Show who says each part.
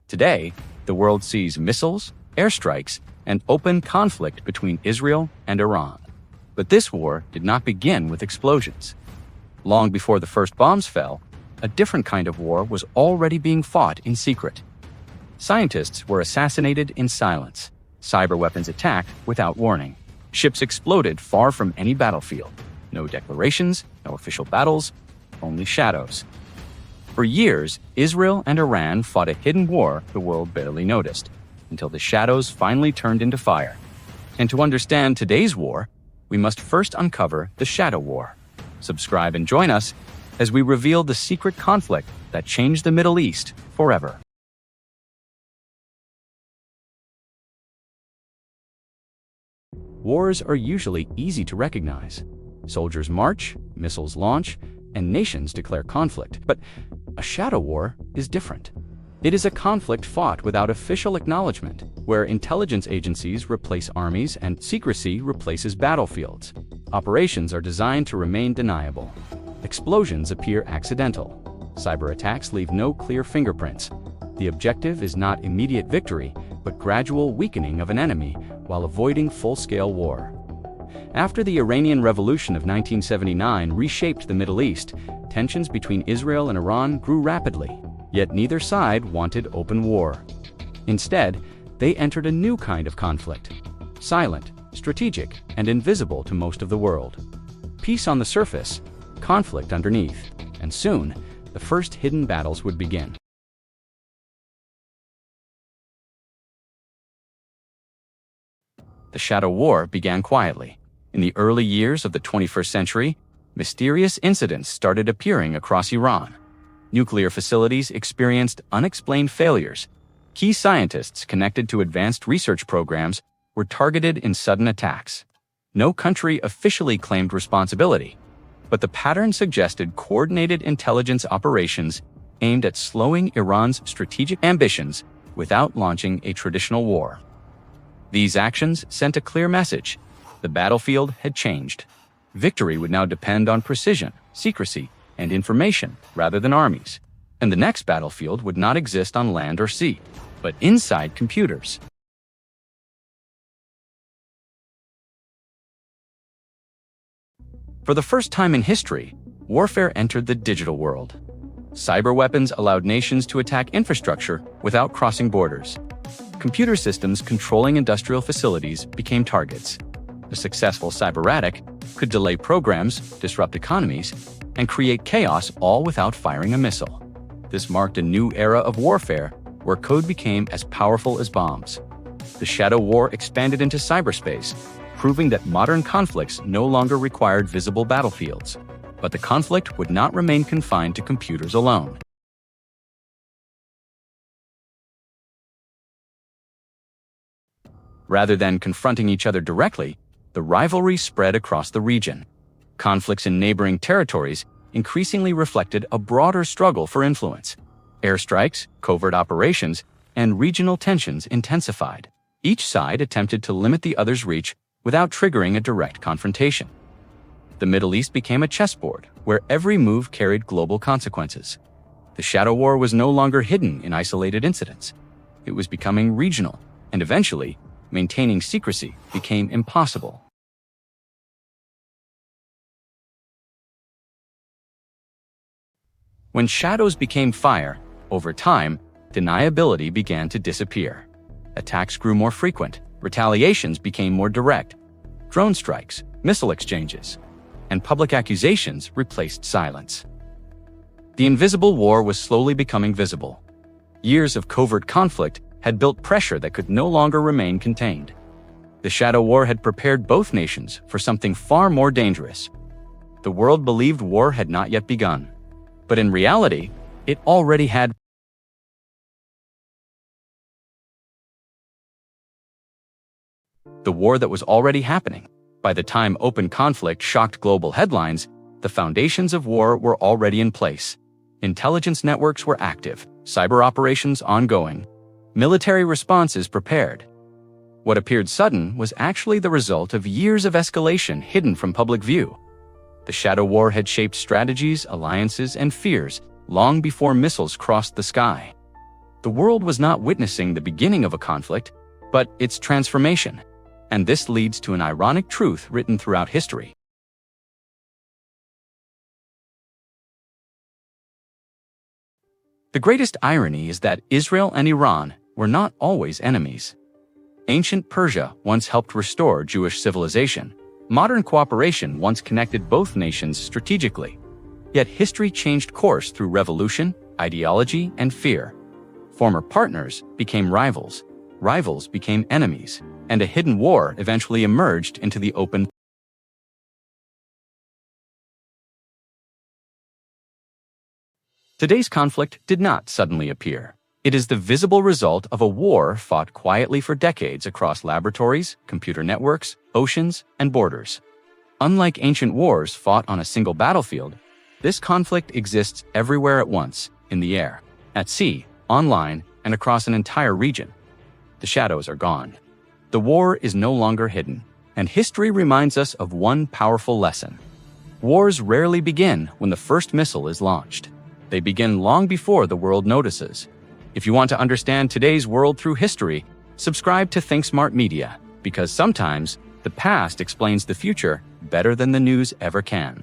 Speaker 1: Today, the world sees missiles, airstrikes, and open conflict between Israel and Iran. But this war did not begin with explosions. Long before the first bombs fell, a different kind of war was already being fought in secret. Scientists were assassinated in silence. Cyber weapons attacked without warning. Ships exploded far from any battlefield. No declarations, no official battles, only shadows. For years, Israel and Iran fought a hidden war the world barely noticed, until the shadows finally turned into fire. And to understand today's war, we must first uncover the shadow war. Subscribe and join us as we reveal the secret conflict that changed the Middle East forever. Wars are usually easy to recognize. Soldiers march, missiles launch, and nations declare conflict. But a shadow war is different. It is a conflict fought without official acknowledgement, where intelligence agencies replace armies and secrecy replaces battlefields. Operations are designed to remain deniable. Explosions appear accidental. Cyber attacks leave no clear fingerprints. The objective is not immediate victory, but gradual weakening of an enemy while avoiding full-scale war. After the Iranian Revolution of 1979 reshaped the Middle East, tensions between Israel and Iran grew rapidly, yet neither side wanted open war. Instead, they entered a new kind of conflict: silent, strategic, and invisible to most of the world. Peace on the surface, conflict underneath, and soon, the first hidden battles would begin. The Shadow War began quietly. In the early years of the 21st century, mysterious incidents started appearing across Iran. Nuclear facilities experienced unexplained failures. Key scientists connected to advanced research programs were targeted in sudden attacks. No country officially claimed responsibility, but the pattern suggested coordinated intelligence operations aimed at slowing Iran's strategic ambitions without launching a traditional war. These actions sent a clear message: the battlefield had changed. Victory would now depend on precision, secrecy, and information rather than armies. And the next battlefield would not exist on land or sea, but inside computers. For the first time in history, warfare entered the digital world. Cyber weapons allowed nations to attack infrastructure without crossing borders. Computer systems controlling industrial facilities became targets. A successful cyberattack could delay programs, disrupt economies, and create chaos all without firing a missile. This marked a new era of warfare where code became as powerful as bombs. The Shadow War expanded into cyberspace, proving that modern conflicts no longer required visible battlefields. But the conflict would not remain confined to computers alone. Rather than confronting each other directly, the rivalry spread across the region. Conflicts in neighboring territories increasingly reflected a broader struggle for influence. Airstrikes, covert operations, and regional tensions intensified. Each side attempted to limit the other's reach without triggering a direct confrontation. The Middle East became a chessboard where every move carried global consequences. The Shadow War was no longer hidden in isolated incidents. It was becoming regional, and eventually, maintaining secrecy became impossible. When shadows became fire, over time, deniability began to disappear. Attacks grew more frequent, retaliations became more direct. Drone strikes, missile exchanges, and public accusations replaced silence. The invisible war was slowly becoming visible. Years of covert conflict had built pressure that could no longer remain contained. The Shadow War had prepared both nations for something far more dangerous. The world believed war had not yet begun, but in reality, it already had. The war that was already happening. By the time open conflict shocked global headlines, the foundations of war were already in place. Intelligence networks were active, cyber operations ongoing, military responses prepared. What appeared sudden was actually the result of years of escalation hidden from public view. The Shadow War had shaped strategies, alliances, and fears long before missiles crossed the sky. The world was not witnessing the beginning of a conflict, but its transformation. And this leads to an ironic truth written throughout history. The greatest irony is that Israel and Iran were not always enemies. Ancient Persia once helped restore Jewish civilization. Modern cooperation once connected both nations strategically. Yet history changed course through revolution, ideology, and fear. Former partners became rivals. Rivals became enemies, and a hidden war eventually emerged into the open. Today's conflict did not suddenly appear. It is the visible result of a war fought quietly for decades across laboratories, computer networks, oceans, and borders. Unlike ancient wars fought on a single battlefield, this conflict exists everywhere at once, in the air, at sea, online, and across an entire region. The shadows are gone. The war is no longer hidden, and history reminds us of one powerful lesson. Wars rarely begin when the first missile is launched. They begin long before the world notices. If you want to understand today's world through history, subscribe to ThinkSmart Media, because sometimes the past explains the future better than the news ever can.